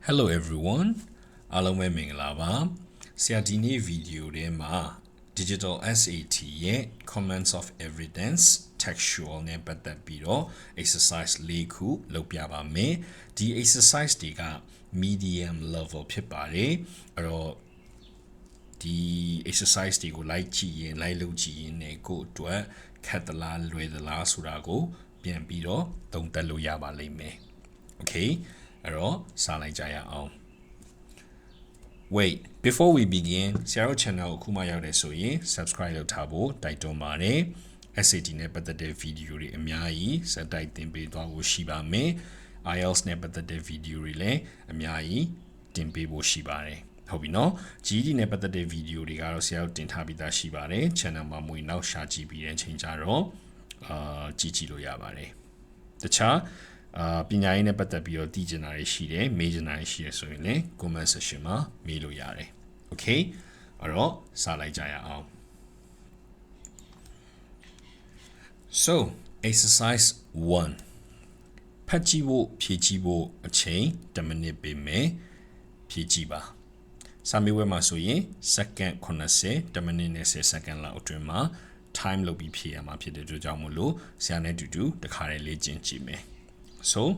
Hello everyone အားလုံးပဲမင်္ဂလာပါဆရာဒီနေ့ဗီဒီယိုထဲမှာ Digital SAT ရဲ့ Comments of Evidence Textual နဲ့ပတ်သက်ပြီးတော့ exercise ၄ခုလုပ်ပြပါမယ်ဒီ exercise တွေက medium level ဖြစ်ပါတယ်အဲ့တော့ဒီ exercise တွေကိုလိုက်ကြည့်ရင်လိုက်လုပ်ကြည့်ရင်ねကိုယ့်အတွက်ခက်သလားလွယ်သလားဆိုတာကိုပြန်ပြီးတော့သုံးသပ်လို့ရပါလိမ့်မယ် Okay အဲ့တော့စလိုက်ကြရအောင် Wait before we begin ဆရာတို့ channel ကိုခုမှရောက်တယ်ဆိုရင် subscribe လုပ်ထားဖို့တိုက်တွန်းပါတယ် SAT နဲ့ပတ်သက်တဲ့ video တွေအများကြီးစက်တိုက်သင်ပေးသွားဖို့ရှိပါမယ် IELTS နဲ့ပတ်သက်တဲ့ video တွေလည်းအများကြီးတင်ပေးဖို့ရှိပါတယ်ဟုတ်ပြီနော် GED နဲ့ပတ်သက်တဲ့ video တွေကတော့ဆရာတို့တင်ထားပြီးသားရှိပါတယ် channel မှာမွေနောက်ရှာကြည့်ပြီးတဲ့အချိန်ကြတော့ကြည့်လို့ရပါတယ်တခြားပညာရေးနဲ့ပတ်သက်ပြီးတော့တည်ကျင်တာတွေရှိတယ်မေးချင်တာတွေရှိရဆိုရင်လည်း comment section မှာမေးလို့ရတယ် Okay အဲ့တော့စလိုက်ကြရအောင် So exercise 1ဖတ်ကြည့်ဖို့ဖြည့်ကြည့်ဖို့အချိန်10မိနစ်ပေးမယ်ဖြည့်ကြည့်ပါစာမေးပွဲမှာဆိုရင် second 80 10မိနစ်နဲ့10 second လောက်အတွင်းမှာ time လုပ်ပြီးဖြည့်ရမှာဖြစ်တဲ့အတွက်ကြောင့်မို့လို့ဆရာနဲ့အတူတူတစ်ခါတည်းလေ့ကျင့်ကြည့်မယ်So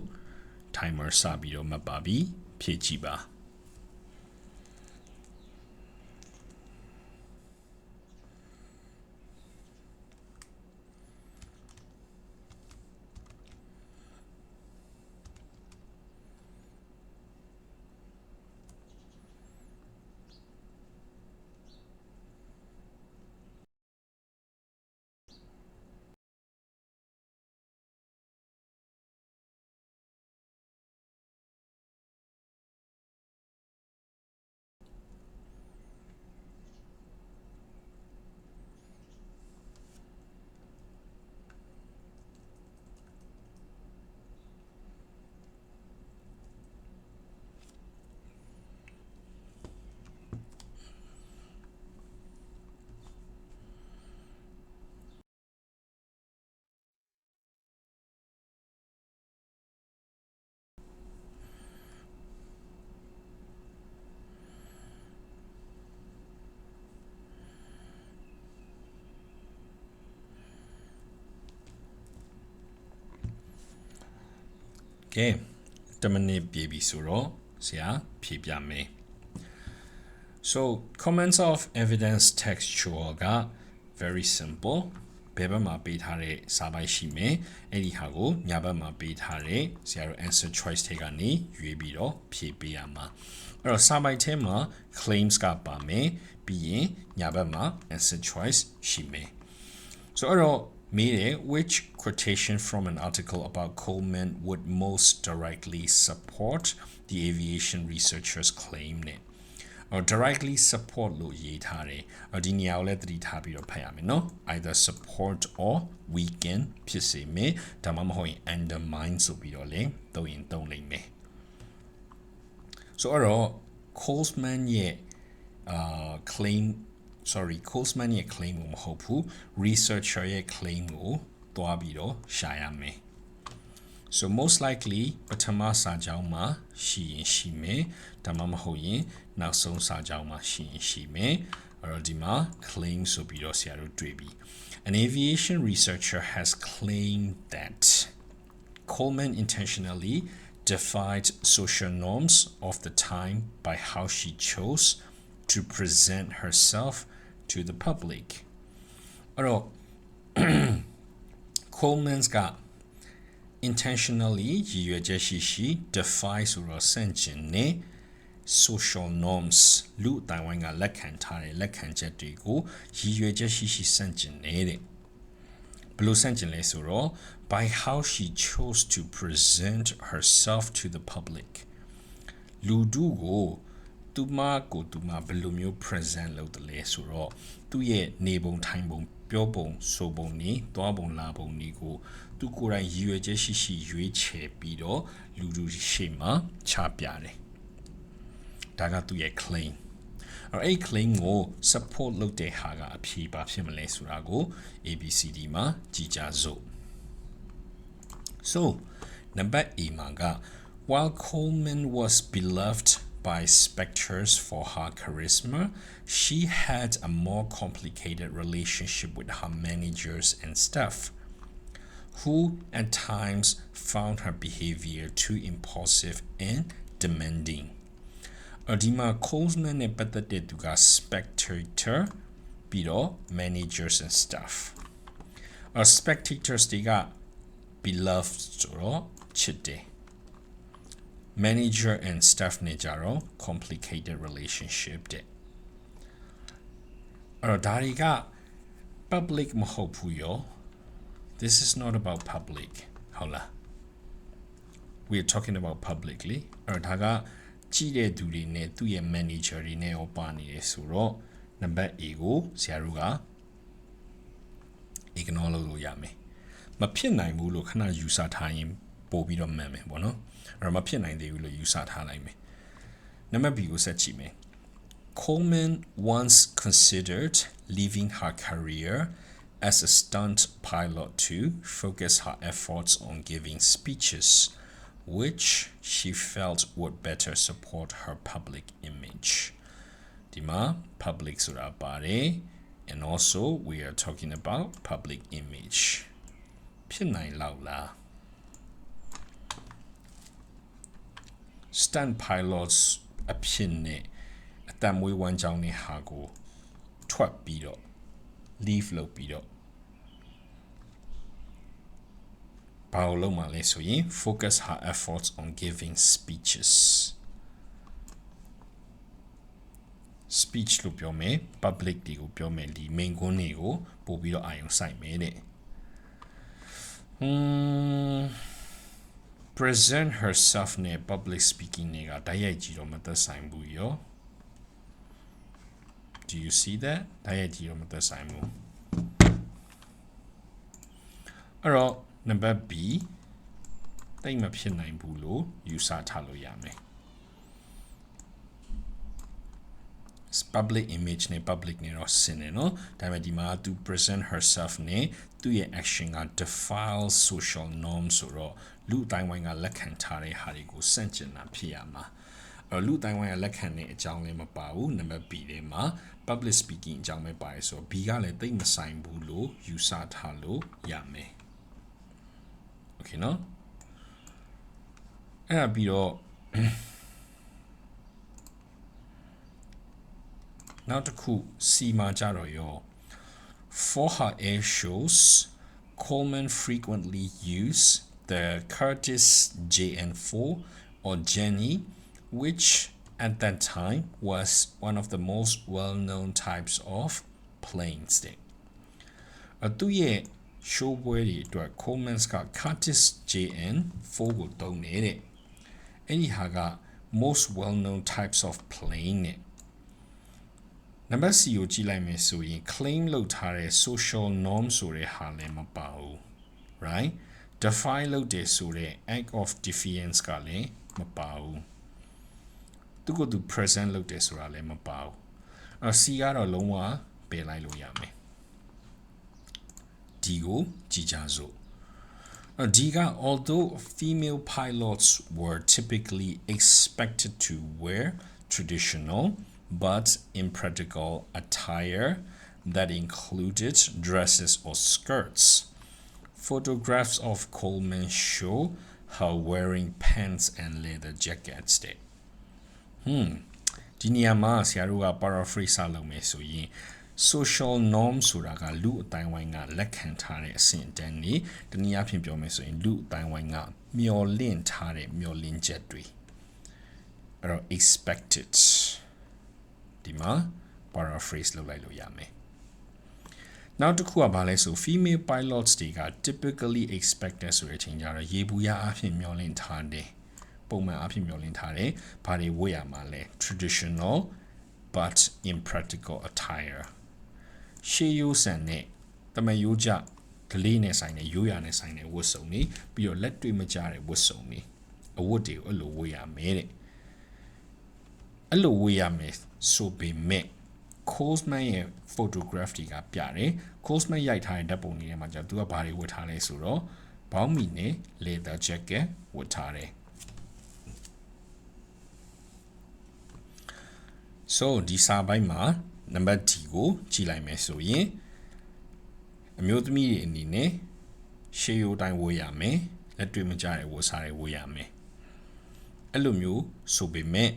timer စပြီးတော့မှတ်ပါပြီဖြည့်ကြည့်ပါOkay 10မိနစ်ပြည့်ပြီဆိုတော့ဆရာဖြည့်ပြမယ် So comments of evidence textual က very simple ဘယ်ဘက်မှာပေးထားတဲ့စာပိုက်ရှိမယ်အဲ့ဒီဟာကိုညာဘက်မှာပေးထားတဲ့ဆရာတို့ answer choice တွေကနေရွေးပြီးတော့ဖြည့်ပေးရမှာအဲ့တော့စာပိုက်ထဲမှာ claims ကပါမယ်ပြီးရင်ညာဘက်မှာ answer choice ရှိမယ် So အဲ့တော့which quotation from an article about Coleman would most directly support the aviation researchers' claim နဲ့ or directly support လို့ရေးထားတယ်ဒီနေရာကိုလည်းသတိထားပြီးတော့ဖတ်ရမယ်နော် either support or weaken ဖြစ်စေမယ်ဒါမှမဟုတ်ရင် undermine ဆိုပြီးတော့လည်းသုံးရင်သုံးလိမ့်မယ် So အဲ့တော့ Coleman ရဲ့claim Coleman ရဲ့ claim ကိုမဟုတ်ဘူး researcher ရဲ့ claim ကိုတွားပြီးတော့ရှာရမယ် So most likely ပထမစာကြောင်းမှာရှိရင်ရှိမယ်ဒါမှမဟုတ်ရင်နောက်ဆုံးစာကြောင်းမှာရှိရင်ရှိမယ်အဲ့တော့ဒီမှာ claim ဆိုပြီးတော့ဆရာတို့တွေ့ပြီ An aviation researcher has claimed that Coleman intentionally defied social norms of the time by how she chose to present herself to the public. Alors, Coleman's got intentionally defy social norms. Lu Taiwanga Lekantare Lekanjet go, Blue Sentinel Suro by how she chose to present herself to the public. Ludugoသူမကိုသူမဘယ်လိုမျိုး present လုပ်တယ်လဲဆိုတော့သူ့ရဲ့နေပုံထိုင်ပုံပြောပုံဆိုပုံနေသွားပုံလာပုံနေကိုသူကိုယ်တိုင်ရည်ရွယ်ချက်ရှိရှိရွေးချယ်ပြီးတော့လူလူရှေ့မှာချပြတယ်ဒါကသူ့ရဲ့ claim အဲ့ claim ကို support လုပ်တဲ့ဟာကအဖြေပါဖြစ်မလဲဆိုတာကို ABCD မှာကြည့်ကြစို့ So number A မှာက While Coleman was beloved by spectators for her charisma, she had a more complicated relationship with her managers and staff, who at times found her behavior too impulsive and demanding. ဒီမှာ Coleman နဲ့ပတ်သက်တဲ့သူက spectator ပြီးတော့ managers and staff. Spectators တွေက beloved ဆိုတော့ ချစ်တယ် manager and staff နဲ့ကြတော့ complicated relationship တဲ့ဒါတွေက public မဟုတ်ဘူးရော This is not about public ဟုတ်လား We are talking about publicly ဒါကကြည့်တဲ့သူတွေနဲ့သူ့ရဲ့ manager တွေနဲ့ရောပါနေတယ်ဆိုတော့ number A ကိုဆရာတို့က ignore လုပ်လို့ရမယ်မဖြစ်နိုင်ဘူးလို့ခဏယူဆထားရင်ပို့ပြီးတော့မှန်မယ်ပေါ့နော်အဲ့တော့မဖြစ်နိုင်သေးဘူးလို့ယူဆထားလိုက်မယ် number B ကိုဆက်ကြည့်မယ် Coleman once considered leaving her career as a stunt pilot to focus her efforts on giving speeches which she felt would better support her public image ဒီမှာ public ဆိုတာပါတယ် and also we are talking about public image ဖြစ်နိုင်လောက်လား stunt pilots အဖြစ်နဲ့အတမွေးဝမ်းကြောင်းတဲ့ဟာကိုထွက်ပြီးတော့ leave လုပ်ပြီးတော့ဘာလို့လုပ်မှာလဲဆိုရင် focus her efforts on giving speeches speech လို့ပြောမယ် public တွေကိုပြောမယ်ဒီ main ကွန်းတွေကိုပို့ပြီးတော့အာရုံစိုက်မယ်တဲ့present herself နဲ့ public speaking တွေကတိုက်ရိုက်ကြည့်တော့မသက်ဆိုင်ဘူးရော Do you see that တိုက်ရိုက်ကြည့်တော့မသက်ဆိုင်ဘူးအဲ့တော့ number B တိတ်မဖြစ်နိုင်ဘူးလို့ယူဆထားလို့ရမယ် public image နဲ့ public နဲ့တော့ဆင်တယ်နော်ဒါပေမဲ့ဒီမှာ to present herself နဲ့သူ့ရဲ့ action က defile social norms ဆိုတော့လူအတိုင်းဝိုင်းကလက်ခံထားတဲ့ဟာတွေကိုစန့်ကျင်တာဖြစ်ရမှာလူအတိုင်းဝိုင်းကလက်ခံတဲ့အကြောင်းလည်းမပါဘူး number B ထဲမှာ public speaking အကြောင်းပဲပါတယ်ဆိုတော့ B ကလည်းတိတ်မဆိုင်ဘူးလို့ယူဆထားလို့ရမယ် Okay နော်အဲ့ဒါပြီးတော့ နောက်တစ်ခု C မှာကြတော့ရော For her air shows Coleman frequently used the Curtis JN4 or Jenny which at that time was one of the most well-known types of planes သူရဲ့ show ပွဲတွေအတွက် Coleman's က Curtis JN4 ကိုသုံးနေတဲ့အဲ့ဒီဟာက most well-known types of plane နဲ့ number C ကိုကြည့်လိုက်မယ်ဆိုရင် claim လုပ်ထားတဲ့ social norm ဆိုတဲ့ဟာလည်းမပါဘူး right defy လုပ်တယ်ဆိုတဲ့ act of defiance ကလည်းမပါဘူးသူကသူ present လုပ်တယ်ဆိုတာလည်းမပါဘူးအဲ့ C ကတော့လုံးဝပယ်လိုက်လို့ရမယ် D ကိုကြည့်ကြစို့ D က although female pilots were typically expected to wear traditional but impractical attire that included dresses or skirts. Photographs of Coleman show her wearing pants and leather jackets. ဒီနေရာမှာဆရာတို့က paraphrase လုပ်မယ်ဆိုရင် social norm ဆိုတာကလူအတိုင်းဝိုင်းကလက်ခံထားတဲ့အဆင့်အတန်းတွေတနည်းအားဖြင့်ပြောမယ်ဆိုရင်လူအတိုင်းဝိုင်းကမျှော်လင့်ထားတဲ့မျှော်လင့်ချက်တွေအဲ့တော့ expected ဒီမှာ paraphrase လုပ်လိုက်လို့ရမယ်နောက်တစ်ခုကဘာလဲဆို female pilots တွေက typically expected ဆိုတဲ့အချိန်ကျတော့ရေဘူးရအဖြစ်မျှော်လင့်ထားတယ်ပုံမှန်အဖြစ်မျှော်လင့်ထားတယ်ဘာတွေဝတ်ရမှာလဲ traditional but impractical attire ရှေးရိုးဆန်နဲ့တမယိုးကြကလေးနဲ့ဆိုင်တဲ့ရိုးရာနဲ့ဆိုင်တဲ့ဝတ်စုံတွေပြီးတော့လက်တွေ့မကျတဲ့ဝတ်စုံတွေအဝတ်တွေကိုအဲ့လိုဝတ်ရမယ်တဲ့အဲ့လိုဝတ်ရမယ်ဆိုပေမဲ့ Coleman ရဲ့ photograph တွေကပြတယ် Coleman ရိုက်ထားတဲ့ဓာတ်ပုံတွေထဲမှာကျသူကဘာတွေဝတ်ထားလဲဆိုတော့ဘောင်းမီနဲ့ leather jacket ဝတ်ထားတယ် so ဒီစာပိုင်းမှာ number D ကိုကြည့်လိုက်မယ်ဆိုရင်အမျိုးသမီးတွေအနေနဲ့ရှေးရိုးတိုင်းဝတ်ရမယ်လက်တွေ့မကျတဲ့ဝတ်စားတွေဝတ်ရမယ်အဲ့လိုမျိုးဆိုပေမဲ့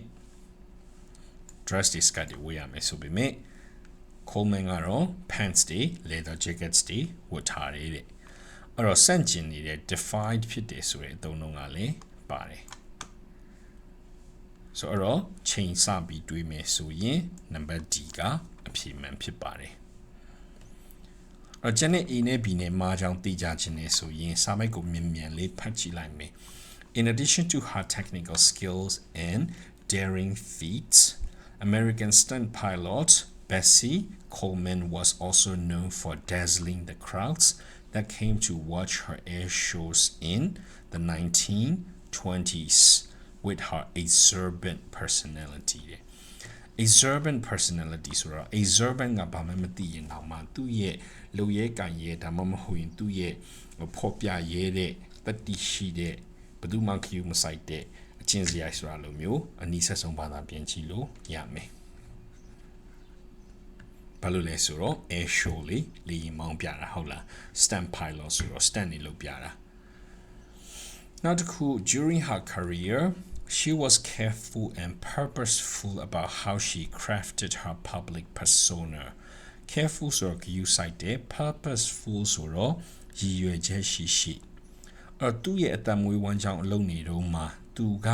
dress တွေ skirt တွေဝတ်ရမယ်ဆိုပေမဲ့ Coleman ကတော့ pants တွေ leather jackets တွေဝတ်ထားတယ်တဲ့အဲ့တော့ဆန့်ကျင်နေတဲ့ defied ဖြစ်တယ်ဆိုတဲ့အသုံးအနှုန်းကလည်းပါတယ်ဆိုတော့ချိန်စပြီးတွေးမယ်ဆိုရင် number D ကအဖြေမှန်ဖြစ်ပါတယ်ကျန်တဲ့ A နဲ့ B နဲ့မှားကြောင်းသိကြခြင်းနဲ့ဆိုရင်စာမိုက်ကိုမြန်လေးဖတ်ကြည့်လိုက်မယ် In addition to her technical skills and daring feats, American stunt pilot Bessie Coleman was also known for dazzling the crowds that came to watch her air shows in the 1920s with her exuberant personality. Exuberant personality ဆိုတော့ exuberant ကဘာမှမသိရင်တော့မှသူ့ရဲ့လူရဲကန်ရဲဒါမှမဟုတ်ရင်သူ့ရဲ့ဖော်ပြရဲတဲ့တတိရှိတဲ့ဘယ်သူမှခယူမဆိုင်တဲ့အချင်းစရိုက်ဆိုတာလိုမျိုးအနည်းဆက်ဆုံးဘာသာပြန်ကြည့်လို့ရမယ်ဘာလို့လဲဆိုတော့ air show လေးလေယာဉ်မောင်းပြတာဟုတ်လား stunt pilot ဆိုတော့ stunt နေလုပ်ပြတာနောက်တစ်ခု during her career she was careful and purposeful about how she crafted her public persona. Careful ဆိုတော့ you cite တယ် purposeful ဆိုတော့ရည်ရွယ်ချက်ရှိရှိသူ့ရဲ့အတမွေးဝမ်းကြောင်းအလုပ်နေတော့မှသူက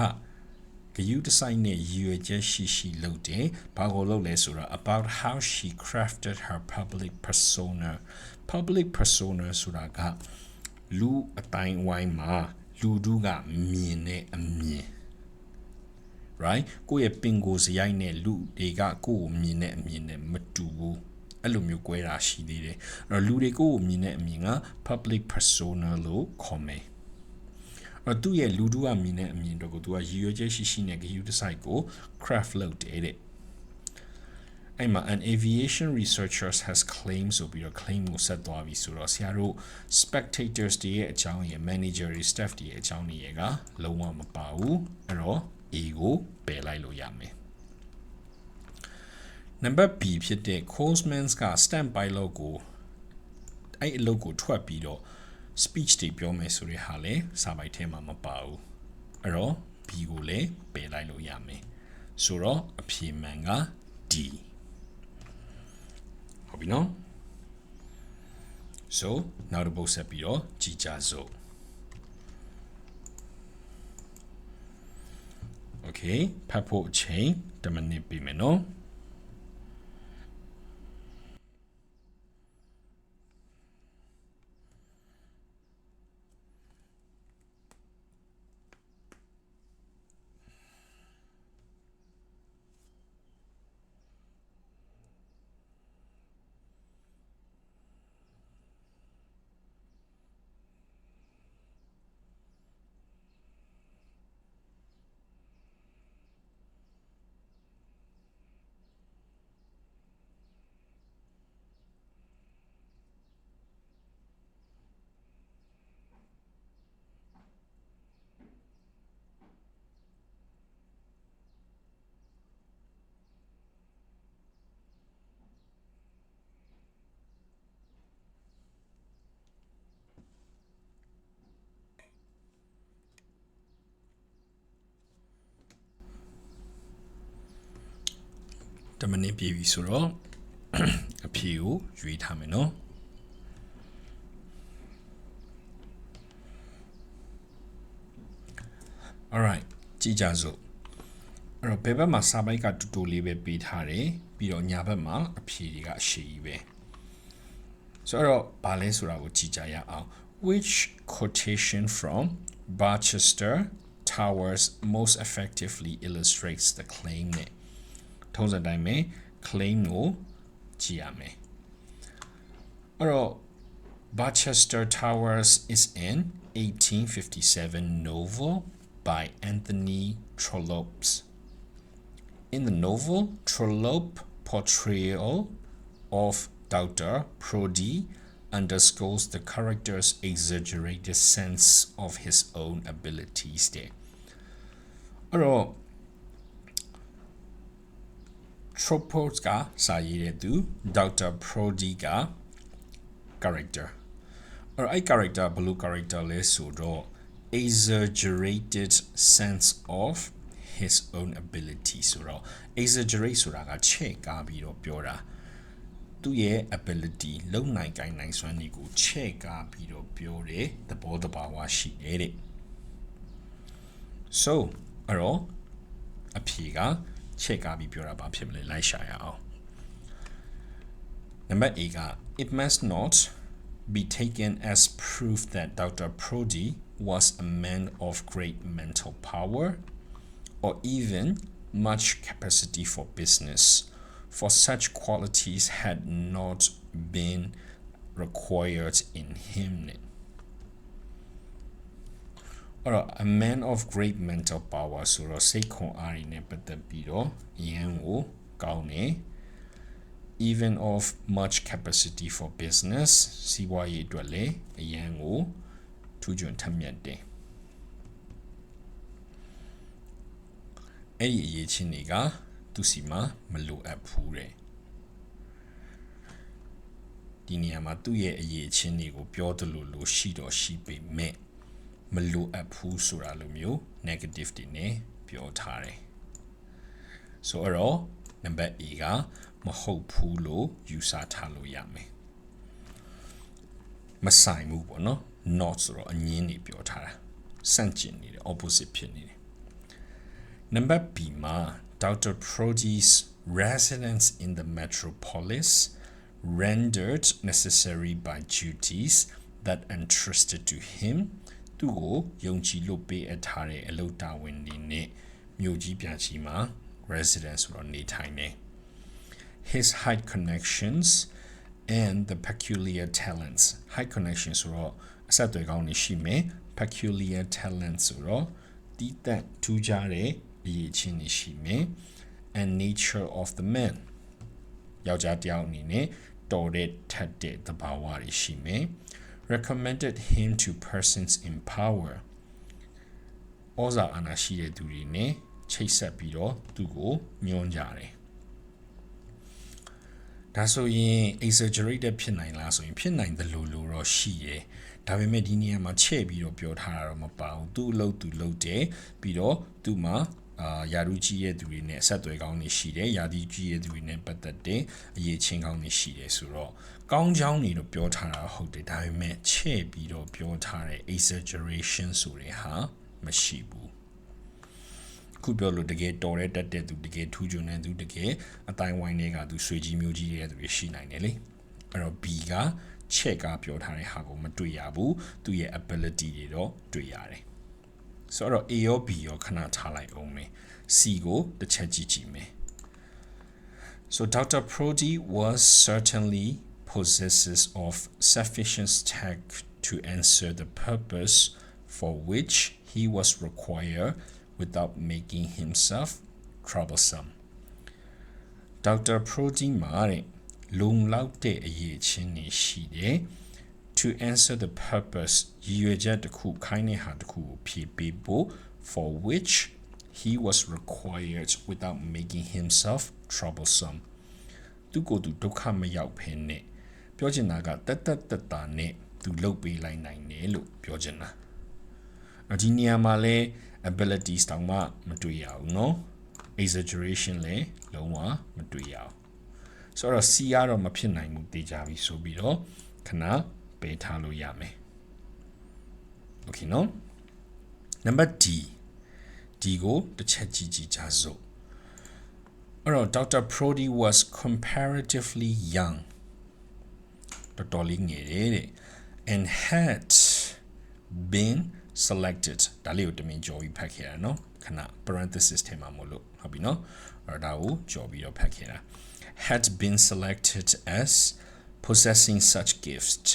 ဂယူတဆိုင်နဲ့ရည်ရွယ်ချက်ရှိရှိလုပ်တယ်ဘာကိုလုပ်လဲဆိုတော့ about how she crafted her public persona ဆိုတာကလူအတိုင်းဝိုင်းမှာလူတို့ကမြင်တဲ့အမြင်right ကိုယ့်ရဲ့ပင်ကိုယ်စရိုက်နဲ့လူတွေကကိုယ့်ကိုမြင်တဲ့အမြင်နဲ့မတူဘူးအဲ့လိုမျိုး꿰တာရှိသေးတယ်အဲ့တော့လူတွေကိုယ့်ကိုမြင်တဲ့အမြင်က public persona လို့ခေါ်မယ်အဲ့တော့သူ့ရဲ့လူတို့ကမြင်တဲ့အမြင်တော့ကိုသူကရည်ရွယ်ချက်ရှိရှိနဲ့ဂရုတစိုက်ကို craft လုပ်တယ်တဲ့အဲ့မှာ an aviation researchers has claimed ဆိုပြီးတော့ claim ကိုဆက်သွားပြီဆိုတော့ဆရာတို့ spectators တွေရဲ့အကြောင်းရယ် manager တွေ staff တွေရဲ့အကြောင်းတွေကလုံးဝမပါဘူးအဲ့တော့A ကိုပယ်လိုက်လို့ရမယ် number B ဖြစ်တဲ့ Coleman's က stunt pilot ကိုအဲ့အလုပ်ကိုထွက်ပြီးတော့ speech တွေပြောမယ်ဆိုတဲ့ဟာလဲစာပိုက်ထဲမှာမပါဘူးအဲ့တော့ B ကိုလည်းပယ်လိုက်လို့ရမယ်ဆိုတော့အဖြေမှန်က D ဟုတ်ပြီနော် so နောက်တစ်ပုတ်ဆက်ပြီးတော့ကြည့်ကြစို့Okay, ဖတ်ဖို့အချိန်10မိနစ်ပေးမယ်နော် 10မိနစ်ပြည့်ပြီဆိုတော့အဖြေကိုရွေးထားမယ်နော် alright ကြည့်ကြစို့အဲ့တော့ဘယ်ဘက်မှာစာပိုက်ကတူတူလေးပဲပေးထားတယ်ပြီးတော့ညာဘက်မှာအဖြေတွေကအရှိကြီးပဲဆိုတော့ဘာလဲဆိုတာကိုကြည့်ကြရအောင် which quotation from Barchester Towers most effectively illustrates the claim နဲ့ထုံးစံတိုင်းပဲ claim ကိုကြည့်ရမယ်အဲ့တော့ Barchester Towers is an 1857 novel by Anthony Trollope. In the novel, Trollope's portrayal of Dr. Proddy underscores the character's exaggerated sense of his own abilities there. အဲ့တော့ propose ကစာရေးတဲ့သူ Dr. Prodi က character အဲ့ character ဘယ်လို character လဲဆိုတော့ exaggerated sense of his own ability ဆိုတော့ exaggerate ဆိုတာကချဲ့ကားပြီးတော့ပြောတာသူ့ရဲ့ ability လုံနိုင်ကိုင်းနိုင်စွမ်းတွေကိုချဲ့ကားပြီးတော့ပြောတယ်သဘောတဘာဝရှိတယ်တဲ့ so အဲ့တော့အဖြေကချဲ့ကားပြီးပြောတာဘာဖြစ်မလဲလိုက်ရှာရအောင် Number 8 it must not be taken as proof that Dr. Prodi was a man of great mental power or even much capacity for business, for such qualities had not been required in him. Or a man of great mental power, so say kon ari ne patat pi do yan wo kaung ne even of much capacity for business စီးပွားရေးအတွက်လည်းအရန်ကိုထူးချွန်ထက်မြက်တယ်အဲ့ဒီအရေးချင်းတွေကသူစီမှာမလိုအပ်ဘူးတဲ့ဒီနေရာမှာသူ့ရဲ့အရေးချင်းတွေကိုပြောသလိုလိုရှိတော့ရှိပေမဲ့မလိုအပ်ဘူးဆိုတာလိုမျိုး negative တွေနဲ့ပြောထားတယ် so အဲ့တော့ number A ကမဟုတ်ဘူးလို့ယူဆထားလို့ရမယ်မဆိုင်ဘူးပေါ့နော် not ဆိုတော့အငင်းနေပြောထားတာဆန့်ကျင်နေတယ် opposite ဖြစ်နေတယ် number B မှာ Dr. Prodi's residence in the metropolis rendered necessary by duties that entrusted to him သူ့ကိုယုံကြည်လို့ပေးအပ်ထားတဲ့အလုပ်တာဝန်တွေနဲ့မြို့ကြီးပြကြီးမှာ residence ဆိုတော့နေထိုင်နေ his high connections and the peculiar talents high connections ဆိုတော့အဆက်အသွယ်ကောင်းနေရှိမယ် peculiar talents ဆိုတော့တီးတက်ထူးခြားတဲ့အရေးချင်းနေရှိမယ် and nature of the man ယောက်ျားတစ်ယောက်အနေနဲ့တော်တဲ့ထက်တဲ့သဘာဝတွေရှိမယ် recommended him to persons in power ဩဇာအာဏာရှိတဲ့သူတွေနဲ့ချိတ်ဆက်ပြီးတော့သူ့ကိုညွှန်ကြတယ်ဒါဆိုရင် exaggerated ဖြစ်နိုင်လားဆိုရင်ဖြစ်နိုင်တယ်လို့တော့ရှိတယ်ဒါပေမဲ့ဒီနေရာမှာချဲ့ပြီးတော့ပြောထားတာတော့မပါဘူးသူ့အလုပ်သူလုပ်တယ်ပြီးတော့သူ့မှာယာရုကြီးရဲ့သူတွေနဲ့ဆက်သွယ်ကောင်းနေရှိတယ်ယာဒီကြီးရဲ့သူတွေနဲ့ပတ်သက်တဲ့အရေးချင်းကောင်းနေရှိတယ်ဆိုတော့ကောင်းချောင်းနေတော့ပြောထားတာဟုတ်တယ်ဒါပေမဲ့ချဲ့ပြီးတော့ပြောထားတဲ့ exaggeration ဆိုတဲ့ဟာမရှိဘူးခုပြောလို့တကယ်တော်တဲ့တက်တဲ့သူတကယ်ထူးချွန်တဲ့သူတကယ်အတိုင်းဝိုင်းတွေကသူဆွေကြီးမျိုးကြီးတဲ့သူတွေရှိနိုင်တယ်လေအဲ့တော့ B ကချဲ့ကားပြောထားတဲ့ဟာကိုမတွေ့ရဘူးသူရဲ့ ability တွေတော့တွေ့ရတယ်ဆိုတော့ A ရော B ရောခဏထားလိုက်အောင်မယ် C ကိုတစ်ချက်ကြည့်ကြည့်မယ် So Dr. Prodi was certainly possessed of sufficient tact to answer the purpose for which he was required without making himself troublesome. Dr. Prodi မှာလုံလောက်တဲ့အရေးချင်းနေရှိတယ် to answer the purpose ရည်ရွယ်ချက်တစ်ခုခိုင်းတဲ့ဟာတစ်ခုကိုဖြည့်ပေးဖို့ for which he was required without making himself troublesome သူကိုယ်သူဒုက္ခမရောက်ဖ ೇನೆ ပြောချင်တာကတက်တာနဲ့သူလုပ်ပေးလိုက်နိုင်တယ်လို့ပြောချင်တာဒီနေရာမှာလဲ abilities တောင်မှမတွေ့ရဘူးเนาะ exaggeration လဲလုံးဝမတွေ့ရဘူးဆိုတော့ C ကတော့မဖြစ်နိုင်ဘူးသိကြပြီဆိုပြီးတော့ခဏပေးထားလို့ရမယ် Okay เนาะ Number D ကိုတစ်ချက်ကြည့်ကြကြစို့အဲ့တော့ Dr. Prodi was comparatively young တော်တော်လေးငယ်တယ်တဲ့ and had been selected ဒါလေးကိုတမင်ကြော်ပြီးဖတ်ခဲ့တာเนาะခဏ parenthesis ထဲမှာမို့လို့ဟုတ်ပြီเนาะအဲ့ဒါကိုကြော်ပြီးတော့ဖတ်ခဲ့တာ had been selected as possessing such gifts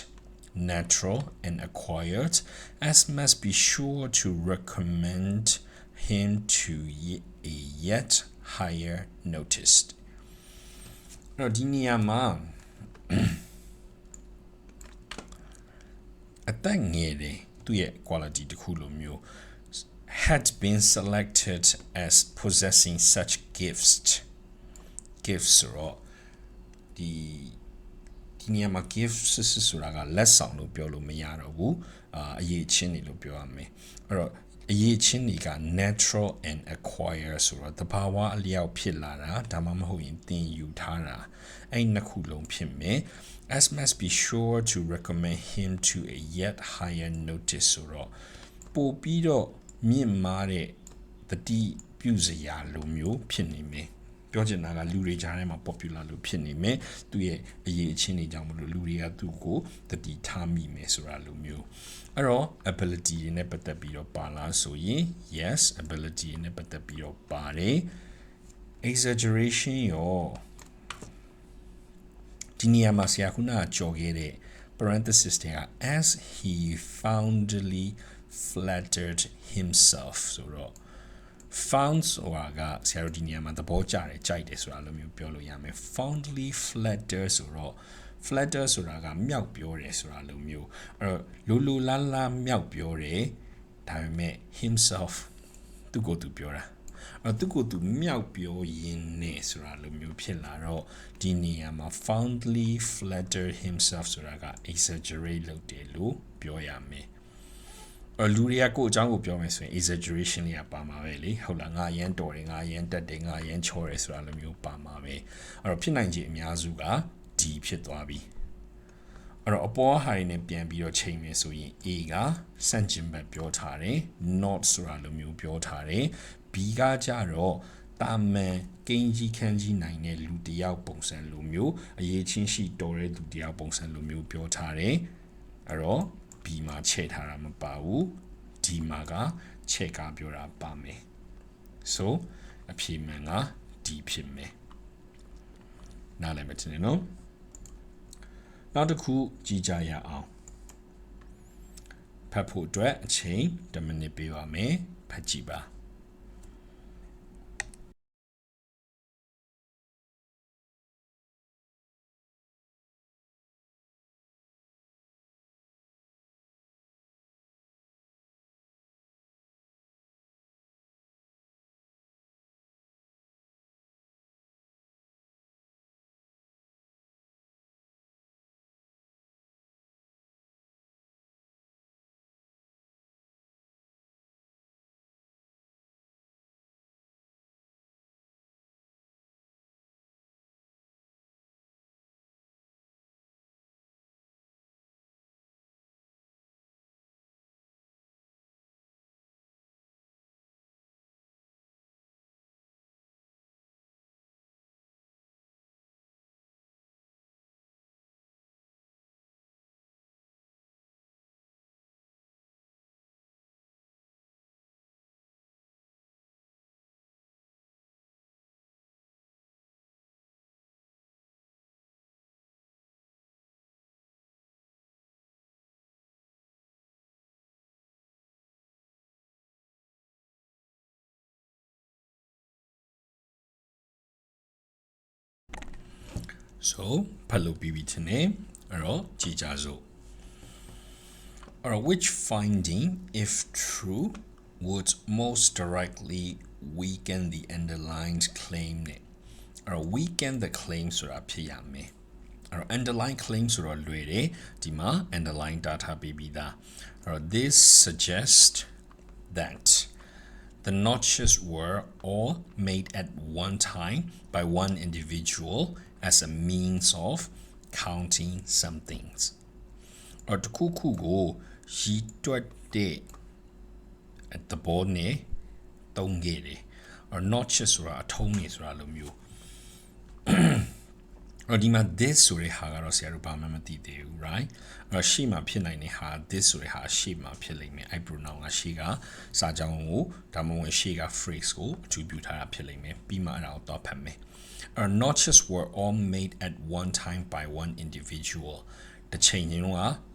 natural and acquired as must be sure to recommend him to a yet higher notice အဲ့ဒီနေရာမှာအသက်ငယ်တယ်သူရဲ့ quality တစ်ခုလိုမျိုး had been selected as possessing such gifts gifts ဆိုတော့ဒီနေရာမှာ gifts ဆိုတာကလက်ဆောင်လို့ပြောလို့မရတော့ဘူးအရေးချင်းတွေလို့ပြောရမယ်အဲ့တော့အရေးချင်းတွေက natural and acquire ဆိုတော့တဘာဝအလျောက်ဖြစ်လာတာဒါမှမဟုတ်ရင်သင်ယူထားတာအဲ့နှစ်ခုလုံးဖြစ်မယ် as must be sure to recommend him to a yet higher notice ဆိုတော့ပို့ပြီးတော့မြင့်မားတဲ့တတိပြုစရာလိုမျိုးဖြစ်နေမယ်ပြောချင်တာကလူတွေကြားထဲမှာ popular လို့ဖြစ်နေမယ်သူရဲ့အရေးအချင်းတွေကြောင့်မလို့လူတွေကသူ့ကိုတတိထားမိမယ်ဆိုတာလိုမျိုးအဲ့တော့ ability တွေနဲ့ပတ်သက်ပြီးတော့ပါလားဆိုရင် yes ability တွေနဲ့ပတ်သက်ပြီးတော့ပါတယ် exaggeration ရောဒီနေရာမှာဆရာခုနကကြော်ခဲ့တဲ့ parenthesis တွေက as he fondly flattered himself ဆိုတော့ found ဆိုတာကဆရာတို့ဒီနေရာမှာသဘောကျတယ်ကြိုက်တယ်ဆိုတာလိုမျိုးပြောလို့ရမယ် fondly flatter ဆိုတော့ flatter ဆိုတာကမြောက်ပြောတယ်ဆိုတာလိုမျိုးအဲ့တော့လိုလားလားမြောက်ပြောတယ်ဒါပေမဲ့ himself သူကိုယ်သူပြောတာအဲ့သူကိုယ်သူမြောက်ပြောရင်းနဲ့ဆိုတာလိုမျိုးဖြစ်လာတော့ဒီနေရာမှာ fondly flatter himself ဆိုတာက exaggerate လုပ်တယ်လို့ပြောရမယ်လူတွေကကိုယ့်အကြောင်းကိုပြောမယ်ဆိုရင် exaggeration တွေကပါမှာပဲလေဟုတ်လားငါရမ်းတော်တယ်ငါရမ်းတက်တယ်ငါရမ်းချောတယ်ဆိုတာလိုမျိုးပါမှာပဲအဲ့တော့ဖြစ်နိုင်ခြေအများစုကဒီဖြစ်သွားပြီအဲ့တော့အပေါ်ဟာတွေနဲ့ပြန်ပြီးတော့ချိန်မယ်ဆိုရင် A ကစန့်ကျင်ဘက်ပြောထားတယ် not ဆိုတာလိုမျိုးပြောထားတယ် B ကကြတော့တာမန်ကိန်းကြီးခန်းကြီးနိုင်တဲ့လူတစ်ယောက်ပုံစံလိုမျိုးအရေးချင်းရှိတော်တဲ့လူတစ်ယောက်ပုံစံလိုမျိုးပြောထားတယ်အဲ့တော့ B မှာချဲ့ထားတာမပါဘူး D မှာကချဲ့ကားပြောတာပါမယ် so အဖြေမှန်က D ဖြစ်မယ်နားလည်မယ်ထင်တယ်နော်နောက်တစ်ခုကြည့်ကြရအောင်ဖတ်ဖို့အတွက်အချိန်10မိနစ်ပေးပါမယ်ဖတ်ကြည့်ပါso ဖတ်လို့ပြီးပြီထင်တယ်အဲ့တော့ကြည့်ကြစို့ or which finding if true would most directly weaken the underlined claim နဲ့ or weaken the claim ဆိုတာဖြစ်ရမယ်အဲ့တော့ underline claim ဆိုတော့လွယ်တယ်ဒီမှာ underline data ပေးပြီးသားအဲ့တော့ this suggests that the notches were all made at one time by one individual as a means of counting some things. Or တခုခုကိုရည်တွက်တဲ့သဘောနဲ့သုံးခဲ့တယ် or notches ဆိုတာအထုံးနေဆိုတာလိုမျိုးအော်ဒီမှာ this ဆိုတဲ့ဟာကတော့ဆရာတို့ဘာမှမသိသေးဘူး right အဲ့ရှေ့မှာဖြစ်နိုင်တဲ့ဟာ this ဆိုတဲ့ဟာရှေ့မှာဖြစ်လိမ့်မယ် I pronoun ကရှေ့ကစာကြောင်းကိုဒါမှမဟုတ်ရှေ့က phrase ကိုအထူးပြုထားတာဖြစ်လိမ့်မယ်ပြီးမှအဲ့ဒါကိုတော့ဖတ်မယ် Our notches were all made at one time by one individual တစ်ချိန်ချင်းက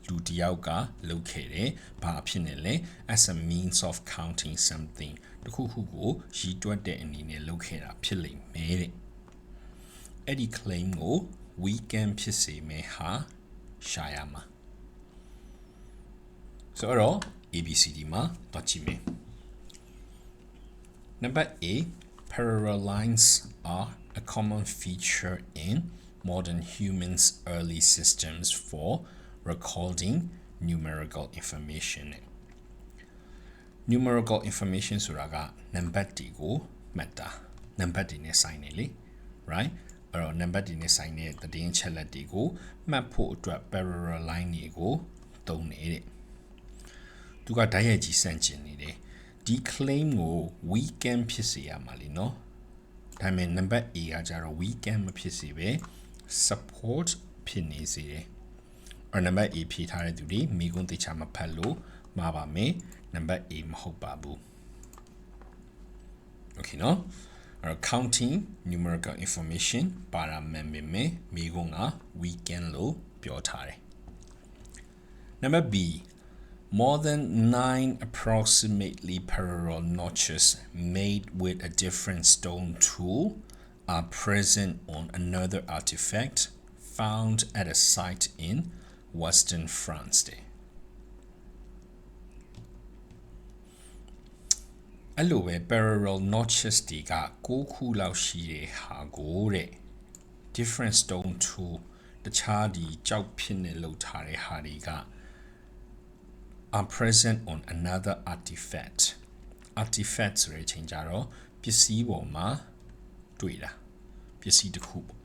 လူတစ်ယောက်ကလုပ်ခဲ့တယ်ဘာဖြစ်နေလဲ as a means of counting something တခုခုကိုရည်တွက်တဲ့အနေနဲ့လုပ်ခဲ့တာဖြစ်လိမ့်မယ်တဲ့အဲ့ဒီ claim ကို weekend ဖြစ်စေမယ်ဟာရှာရမှာဆိုတော့ ABCD မှာတော့ကြည့်မယ် Number A parallel lines are a common feature in modern humans' early systems for recording numerical information. Numerical information ဆိုတာက number တွေကိုမှတ်တာ number တွေနဲ့ဆိုင်နေလေ right အဲ့တော့ number တွေနဲ့ဆိုင်တဲ့သတင်းချက်လက်တွေကိုမှတ်ဖို့အတွက် parallel line တွေကိုသုံးနေတဲ့သူကဓာတ်ရိုက်ကြီးစန့်ကျင်နေတယ်ဒီ claim ကို weekend ဖြစ်စေရမှာလीနော်ဒါပေမဲ့ number A ကကြတော့ weekend မဖြစ်စေပဲ support ဖြစ်နေစေတယ်အဲ့ number A ဖြည့်ထားတဲ့သူတွေမိကုန်းတေချာမဖတ်လို့မှားပါမယ် number A မဟုတ်ပါဘူး okay နော်အဲ့ counting numerical information ပါရမယ်မိကုန်းက weekend လို့ပြောထားတယ် number B more than 9 approximately parallel notches made with a different stone tool are present on another artifact found at a site in Western France. အဲ့လိုပဲ parallel notches တွေက9ခုလောက်ရှိတဲ့ဟာကိုတဲ့ different stone tool တခြားဒီကြောက်ဖြစ်နေလောက်ထားတဲ့ဟာတွေက are present on another artifact artifact ဆိုတဲ့အချိန်ကြတော့ပစ္စည်းပေါ်မှာတွေ့တာပစ္စည်းတစ်ခုပေါ့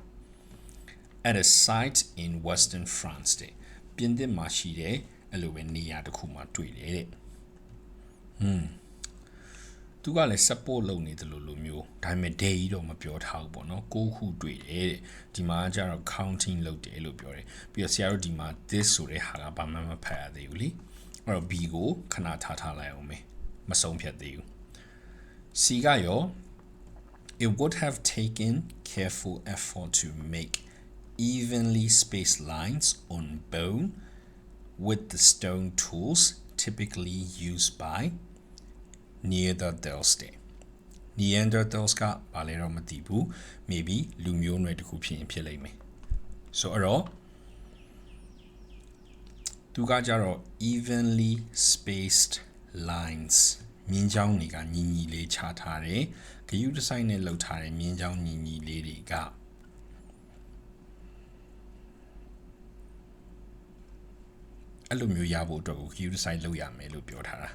at a site in Western France တဲ့ပြင်သစ်မှာရှိတဲ့အဲ့လိုပဲနေရာတစ်ခုမှာတွေ့တယ်တဲ့သူကလည်း support လုပ်နေတယ်လို့မျိုးဒါပေမဲ့ day တော့မပြောထားဘူးပေါ့နော်9ခုတွေ့တယ်တဲ့ဒီမှာကျတော့ counting လုပ်တယ်လို့ပြောတယ်ပြီးတော့ဆရာတို့ဒီမှာ this ဆိုတဲ့ဟာကဘာမှမဖတ်ရသေးဘူးလीအဲ့တော့ B ကိုခဏထားလိုက်အောင်မယ်မဆုံးဖြတ်သေးဘူး C ကရော it would have taken careful effort to make evenly spaced lines on bone with the stone tools typically used by Neanderthals Neanderthals ကဘာလဲတော့မသိဘူး maybe လူမျိုးနွယ်တစ်ခုဖြစ်ရင်ဖြစ်လိမ့်မယ် so အဲ့တော့သူကကြတော့ evenly spaced lines မြင်းချောင်းတွေကညီညီလေးခြားထားတယ်ဂရုတစိုက်နဲ့လှုပ်ထားတဲ့မြင်းချောင်းညီညီလေးတွေကအဲ့လိုမျိုးရဖို့အတွက်ကိုဂရုတစိုက်လုပ်ရမယ်လို့ပြောထားတာ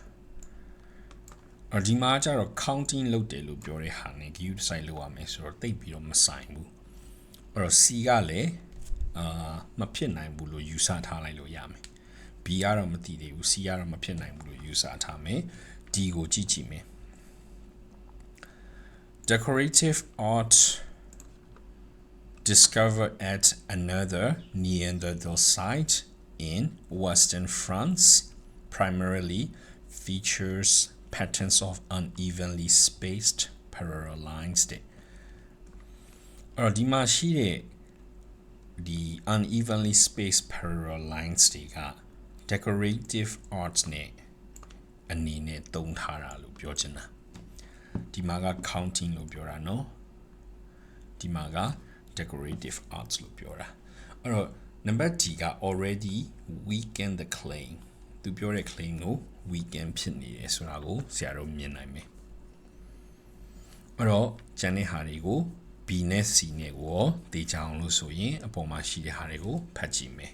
အော်ဒီမှာကျတော့ counting လုပ်တယ်လို့ပြောတဲ့ဟာနဲ့ဂရုတစိုက်လုပ်ရမယ်ဆိုတော့တိတ်ပြီးတော့မဆိုင်ဘူးအဲ့တော့ C ကလည်းမဖြစ်နိုင်ဘူးလို့ယူဆထားလိုက်လို့ရမယ်B ကတော့မသိသေးဘူး C ကတော့မဖြစ်နိုင်ဘူးလို့ယူဆထားမယ် D ကိုကြည့်ကြည့်မယ် Decorative art discovered at another Neanderthal site in Western France primarily features patterns of unevenly spaced parallel lines တဲ့အဲ့ဒီမှာရှိတဲ့ဒီ unevenly spaced parallel lines တွေက decorative arts နဲ့အနေနဲ့သုံးထားတာလို့ပြောချင်တာဒီမှာက counting လို့ပြောတာเนาะဒီမှာက decorative arts လို့ပြောတာအဲ့တော့ number D က already weaken the claim သူပြောတဲ့ claim ကို weaken ဖြစ်နေတယ်ဆိုတာကိုဆရာတို့မြင်နိုင်မယ်အဲ့တော့ကျန်တဲ့ဟာတွေကို B နဲ့ C နဲ့ကိုတေချာအောင်လို့ဆိုရင်အပေါ်မှာရှိတဲ့ဟာတွေကိုဖတ်ကြည့်မယ်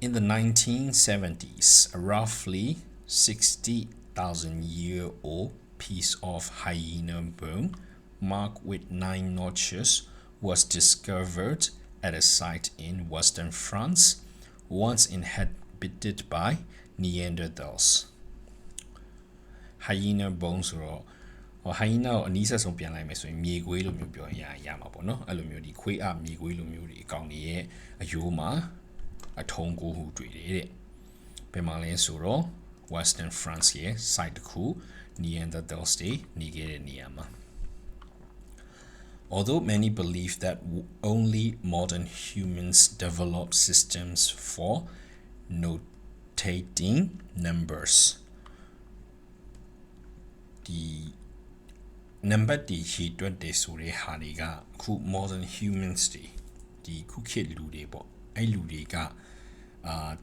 In the 1970s, a roughly 60,000-year-old piece of hyena bone marked with 9 notches was discovered at a site in Western France, once inhabited by Neanderthals. Hyena bones ဆိုတော့hyena ကိုအနီးဆက်ဆုံးပြန်လိုက်မယ်ဆိုရင်မြေခွေးလိုမျိုးပြောရင်ရမှာပေါ့နော်အဲ့လိုမျိုးဒီခွေးအမြေခွေးလိုမျိုးတွေအကောင်တွေရဲ့အယိုးမှာအထုံးကိုဟုတွေ့တယ်တဲ့ဘယ်မှာလဲဆိုတော့ Western France ရဲ့ site တစ်ခု Neanderthals တွေနေခဲ့တဲ့နေရာမှာ Although many believe that only modern humans develop systems for notating numbers ဒီ number တွေရှိတွက်တယ်ဆိုတဲ့ဟာတွေကအခု modern humans တွေဒီခုခေတ်လူတွေပေါ့အဲ့လူတွေက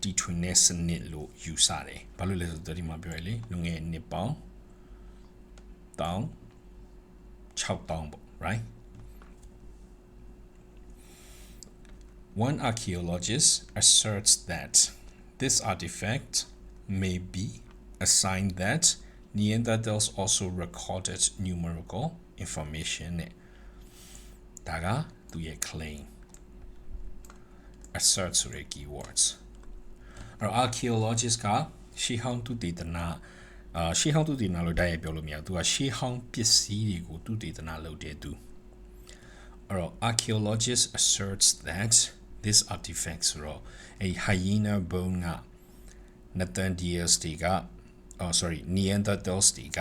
တီထွင်တဲ့စနစ်လို့ယူဆတယ်ဘာလို့လဲဆိုတော့ဒီမှာပြောရလေလူငယ်နှစ်ပေါင်း1000 6000ပေါ့ right one archaeologist asserts that this artifact may be a sign that Neanderthals also recorded numerical information ဒါကသူရဲ့ claim assert ဆိုတဲ့ keywords အဲ့တော့ archaeologist ကရှေးဟောင်းသုတေသနရှေးဟောင်းသုတေသနလို့တိုက်ရိုက်ပြောလို့မရဘူးသူကရှေးဟောင်းပစ္စည်းတွေကိုသုတေသနလုပ်တဲ့သူအဲ့တော့ archaeologist asserts that this artifact ဆိုတော့အဲ့ hyena bone က Neanderthals တွေက Neanderthals တွေက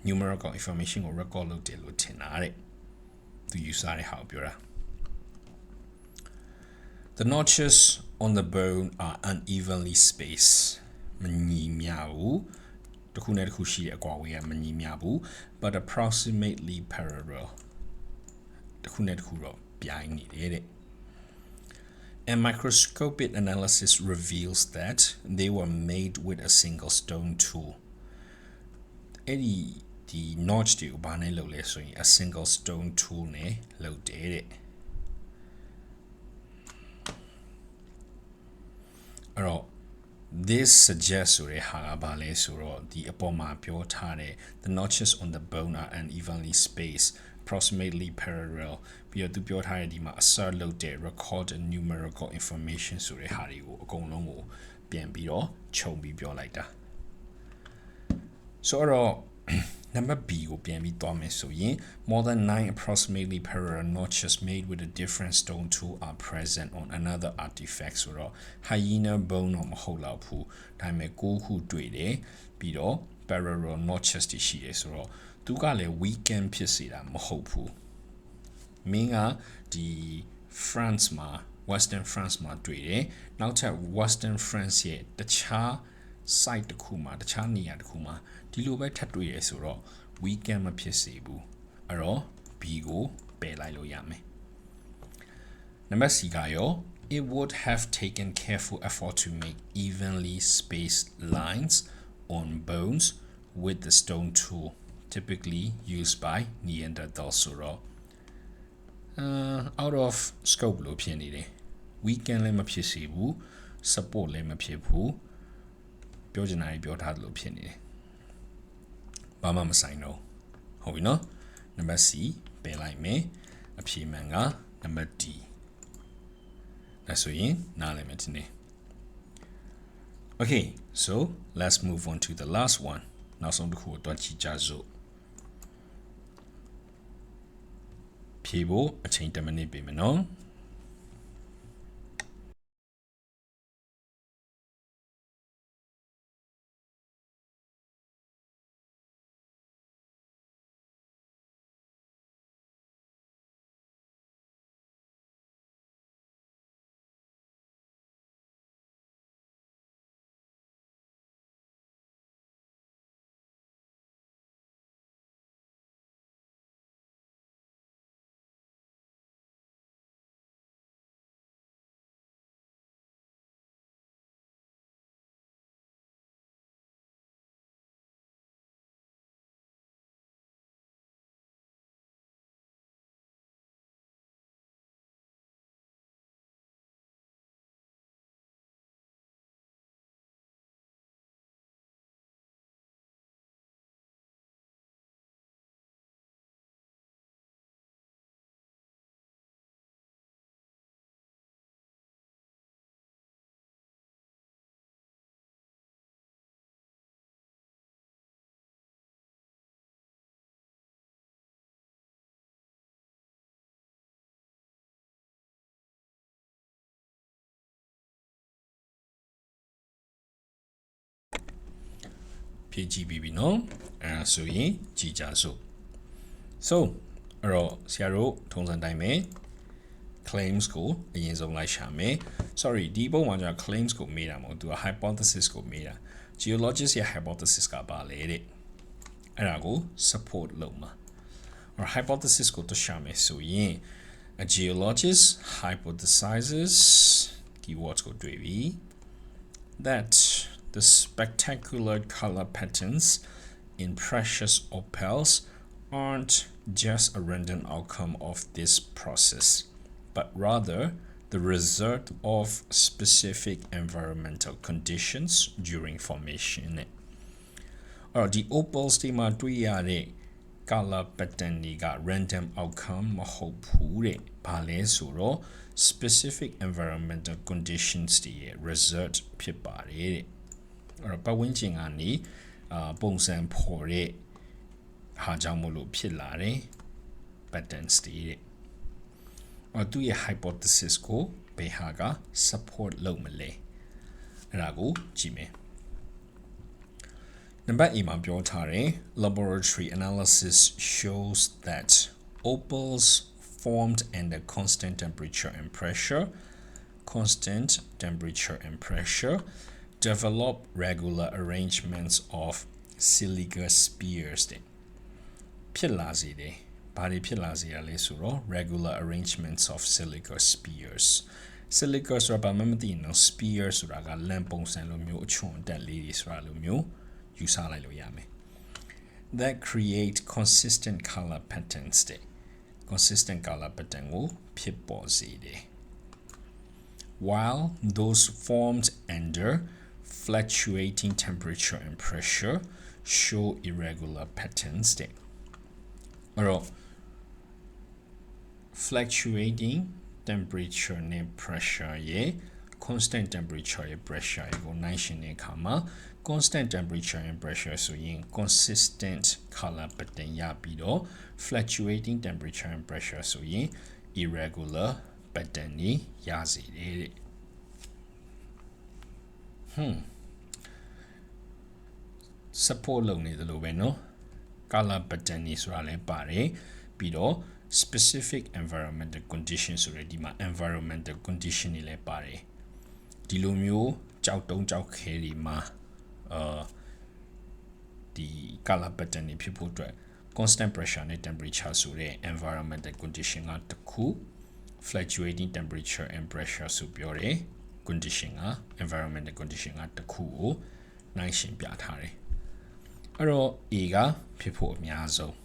numerical information ကို record လုပ်တယ်လို့ထင်တာတဲ့သူယူဆတဲ့ဟာကိုပြောတာThe notches on the bone are unevenly spaced မညီမျှဘူးတစ်ခုနဲ့တစ်ခုရှိတဲ့အကွာအဝေးကမညီမျှဘူး but approximately parallel တစ်ခုနဲ့တစ်ခုတော့ပြိုင်နေတယ်တဲ့ And microscopic analysis reveals that they were made with a single stone tool အဲ့ဒီ notch တွေကိုဘာနဲ့လုပ်လဲဆိုရင် a single stone tool နဲ့လုပ်တယ်တဲ့အဲ့တော့ this suggests ဆိုတဲ့ဟာကဘာလဲဆိုတော့ဒီအပေါ်မှာပြောထားတဲ့ the notches on the bone are unevenly spaced approximately parallel ပြီးတော့သူပြောထားတဲ့ဒီမှာ assert လုပ်တဲ့ record numerical information ဆိုတဲ့ဟာတွေကိုအကုန်လုံးကိုပြန်ပြီးတော့ခြုံပြီးပြောလိုက်တာဆိုတော့ number B ကိုပြန်ပြီးသွားမယ်ဆိုရင် more than 9 approximately parallel notches made with a different stone tool are present on another artifact ဆိုတော့ hyena bone တော့မဟုတ်တော့ဘူးဒါပေမဲ့9ခုတွေ့တယ်ပြီးတော့ parallel notches တွေရှိတယ်ဆိုတော့သူကလည်း weekend ဖြစ်စေတာမဟုတ်ဘူးမင်းကဒီ France မှာ Western France မှာတွေ့တယ်နောက်ထပ် Western France ရဲ့တခြား site တစ်ခုမှာတခြားနေရာတစ်ခုမှာဒီလိုပဲထပ်တွေ့ရဆိုတော့ weekend မဖြစ်စေဘူးအဲ့တော့ B ကိုပယ်လိုက်လို့ရမယ် Number C ကရော it would have taken careful effort to make evenly spaced lines on bones with the stone tool typically used by Neanderthals ဆိုတော့out of scope လို့ဖြစ်နေတယ် weekend လည်းမဖြစ်စေဘူး support လည်းမဖြစ်ဘူးပြောချင်တာကြီးပြောထားသလိုဖြစ်နေတယ်ဘာမှမဆိုင်တော့ဟုတ်ပြီနော် number C ပယ်လိုက်မယ်အဖြေမှန်က number D ဒါဆိုရင်နားလည်မယ်တင်နေ Okay so let's move on to the last one နောက်ဆုံးတစ်ခုကိုတွက်ကြည့်ကြစို့ဖြေဖို့အချိန်10မိနစ်ပေးမယ်နော်ဖြည့်ကြည့်ပြီးပြီနော်အဲ့ဒါဆိုရင်ကြည့်ကြစို့ so အဲ့တော့ဆရာတို့ထုံးစံတိုင်းပဲ claims ကိုအရင်ဆုံးလိုက်ရှာမယ် sorry ဒီပုံမှာကျတော့ claims ကိုမေးတာမဟုတ်သူက hypothesis ကိုမေးတာ geologist ရဲ့ hypothesis ကပါလေတဲ့အဲ့ဒါကို support လုပ်မှာ or hypothesis ကိုတွက်ရှာမယ်ဆိုရင် a geologist hypothesizes keywords ကိုတွေ့ပြီ that the spectacular color patterns in precious opals aren't just a random outcome of this process, but rather the result of specific environmental conditions during formation နဲ့အဲ့တော့ဒီ opals တွေမှာတွေ့ရတဲ့ color pattern တွေက random outcome မဟုတ်ဘူးတဲ့ဘာလဲဆိုတော့ specific environmental conditions တွေရဲ့ result ဖြစ်ပါတယ်တဲ့အဲ့တော့ပတ်ဝန်းကျင်ကနေပုံစံဖော်တဲ့ဟာကြောင့်မလို့ဖြစ်လာတဲ့ patterns တွေတဲ့သူရဲ့ hypothesis ကိုဘယ်ဟာက support လုပ်မလဲအဲ့ဒါကိုကြည့်မယ်နံပါတ် A မှာပြောထားတယ် laboratory analysis shows that opals formed under constant temperature and pressure develop regular arrangements of silica spheres တဲ့ဖြစ်လာစေတယ်ဘာတွေဖြစ်လာစေရလဲဆိုတော့ regular arrangements of silica spheres silica ဆိုတာဘာမှမသိနော် sphere ဆိုတာကလမ်းပုံစံလိုမျိုးအချွန်တက်လေးတွေဆိုတာလိုမျိုးယူဆလိုက်လို့ရမယ် that create consistent color patterns တဲ့ consistent color pattern ကိုဖြစ်ပေါ်စေတယ် while those formed under fluctuating temperature and pressure show irregular patterns တဲ့အဲ့တော့ fluctuating temperature နဲ့ pressure ရဲ့ constant temperature ရဲ့ pressure ရဲ့ကိုနိုင်ရှင်တဲ့အခါမှာ constant temperature and pressure ဆိုရင် consistent color pattern ရပြီးတော့ fluctuating temperature and pressure ဆိုရင် irregular pattern ကြီးရစေတယ်တဲ့support လုပ်နေတယ်လို့ပဲเนาะ color pattern ကြီးဆိုတာလည်းပါတယ်ပြီးတော့ specific environmental condition ဆိုရဒီမှာ environmental condition တွေလည်းပါတယ်ဒီလိုမျိုးကြောက်တုံးကြောက်ခဲတွေမှာဒီ color pattern တွေဖြစ်ဖို့အတွက် constant pressure နဲ့ temperature ဆိုတဲ့ environmental condition ကတစ်ခု fluctuating temperature and pressure ဆိုပြောတဲ့ condition က environmental condition ကတစ်ခုကိုနိုင်ရှင်းပြထားတယ်အဲ့တော့ A ကဖြစ်ဖို့အများဆုံး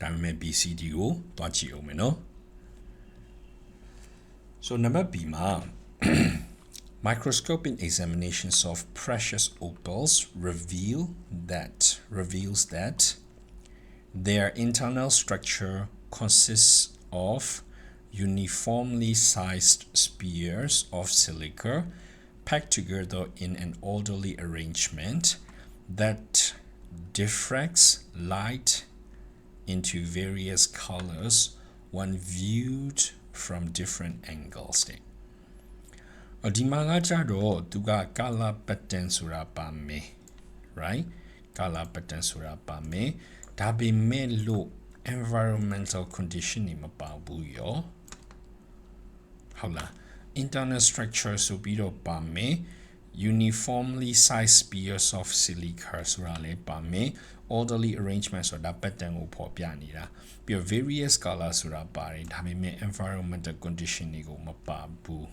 ဒါပေမဲ့ BCD ကိုတွားကြည့်အောင်မယ်နော် so number B မှာ microscopic examinations of precious opals reveals that their internal structure consists of uniformly sized spheres of silica packed together in an orderly arrangement that diffracts light into various colors when viewed from different angles ဒီမှာကကြတော့သူက color pattern ဆိုတာပါမယ် right color pattern ဆိုတာပါမယ်ဒါပေမဲ့လို့ environmental condition တွေမပါဘူးရောဟုတ်လား internal structure ဆိုပြီးတော့ပါမယ် uniformly sized spheres of silica ဆိုတာလည်းပါမယ် orderly arrangement ဆိုတာ pattern ကိုဖော်ပြနေတာပြီးတော့ various color ဆိုတာပါတယ်ဒါပေမဲ့ environmental condition တွေကိုမပါဘူး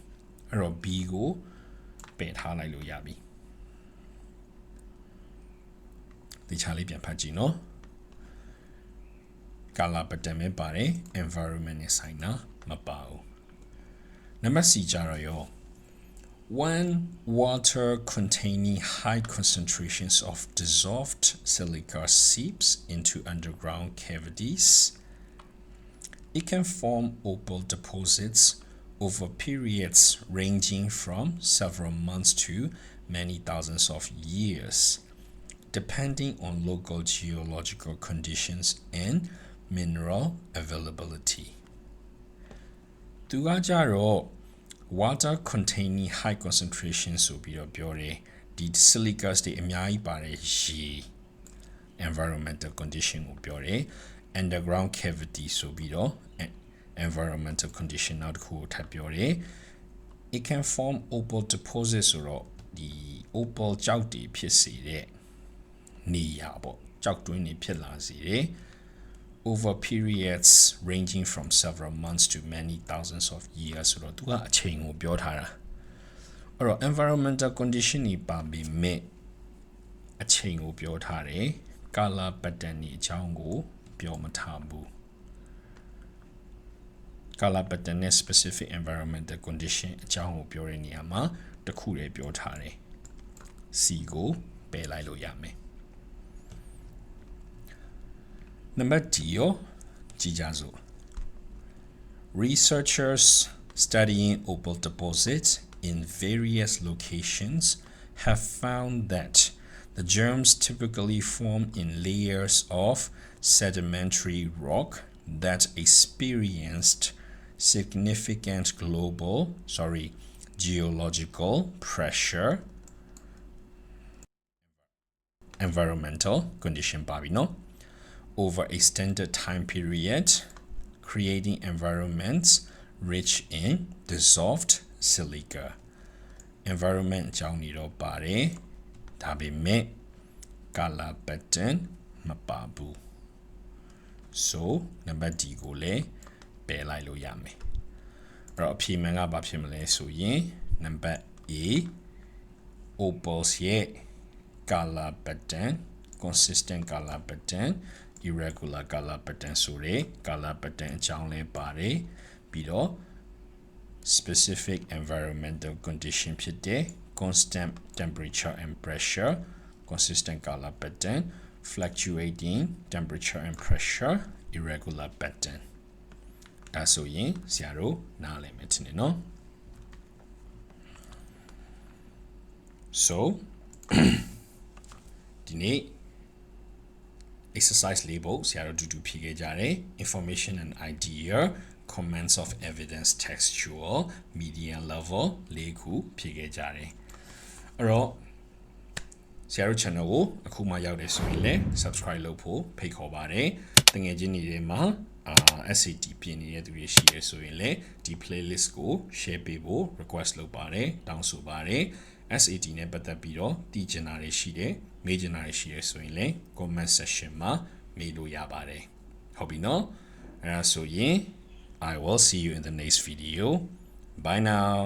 အဲ့တော့ B ကိုပယ်ထားလိုက်လို့ရပြီဒီချာလေးပြန်ဖတ်ကြည့်နော် color pattern ပဲပါတယ် environment နဲ့ဆိုင်တာမပါဘူးနံပါတ် C ကြတော့ရောWhen water containing high concentrations of dissolved silica seeps into underground cavities, it can form opal deposits over periods ranging from several months to many thousands of years, depending on local geological conditions and mineral availability. သူကကြတော့ water containing high concentration ဆိုပြီးတော့ပြောတယ်ဒီ silicas တွေအများကြီးပါတယ်ရေ environmental condition ကိုပြောတယ် underground cavity ဆိုပြီးတော့ environmental condition နောက်တစ်ခုကိုထပ်ပြောတယ် it can form opal deposits ဆိုတော့ဒီ opal ကျောက်တွေဖြစ်စေတဲ့နေရာပေါ့ကျောက်တွင်းတွေဖြစ်လာစေတယ် over periods ranging from several months to many thousands of years ဆိုတော့သူကအချိန်ကိုပြောထားတာအဲ့တော့ environmental condition တွေပါပေမဲ့အချိန်ကိုပြောထားတယ် color pattern တွေအကြောင်းကိုပြောမထားဘူး color pattern နဲ့ specific environmental condition အကြောင်းကိုပြောတဲ့နေရာမှာတစ်ခုတည်းပြောထားတယ် C ကိုပယ်လိုက်လို့ရမယ် Number D ရောကြည့်ကြစို့ Researchers studying opal deposits in various locations have found that the germs typically form in layers of sedimentary rock that experienced significant geological pressure environmental condition ပါပြီနော် over extended time period creating environments rich in dissolved silica environment အကြောင်းနေတော့ပါတယ်ဒါပေမဲ့ color pattern မပါဘူး so number D ကိုလည်းပယ်လိုက်လို့ရမယ်အဲ့တော့အဖြေမှန်ကဘာဖြစ်မလဲဆိုရင် number A opals ရဲ့ color pattern consistent color pattern irregular color pattern ဆိုတဲ့ color pattern အကြောင်းလဲပါတယ်ပြီးတော့ specific environmental condition ဖြစ်တဲ့ constant temperature and pressure consistent color pattern fluctuating temperature and pressure irregular pattern ဒါဆိုရင်ဆရာတို့နားလည်မယ်ထင်တယ်နော် so ဒီနေ့ exercise လေးပုဒ်ဆရာတို့တူတူဖြေခဲ့ကြတယ် information and idea comments of evidence textual medium level လေးခုဖြေခဲ့ကြတယ်အဲ့တော့ဆရာတို့ channel ကိုအခုမှရောက်တယ်ဆိုရင်လည်း subscribe လုပ်ဖို့ဖိတ်ခေါ်ပါတယ်တကယ်ချင်းတွေမှာSAT ပြင်နေတဲ့သူတွေရှိရဆိုရင်လည်းဒီ playlist ကို share ပေးဖို့ request လုပ်ပါတယ်တောင်းဆိုပါတယ် SAT နဲ့ပတ်သက်ပြီးတော့တည်ကျင်တာတွေရှိတယ်မေးကျင်တာတွေရှိရဆိုရင်လည်း comment section မှာမေးလို့ရပါတယ်ဟုတ်ပြီနော်အဲ့ဒါဆိုရင်I will see you in the next video bye now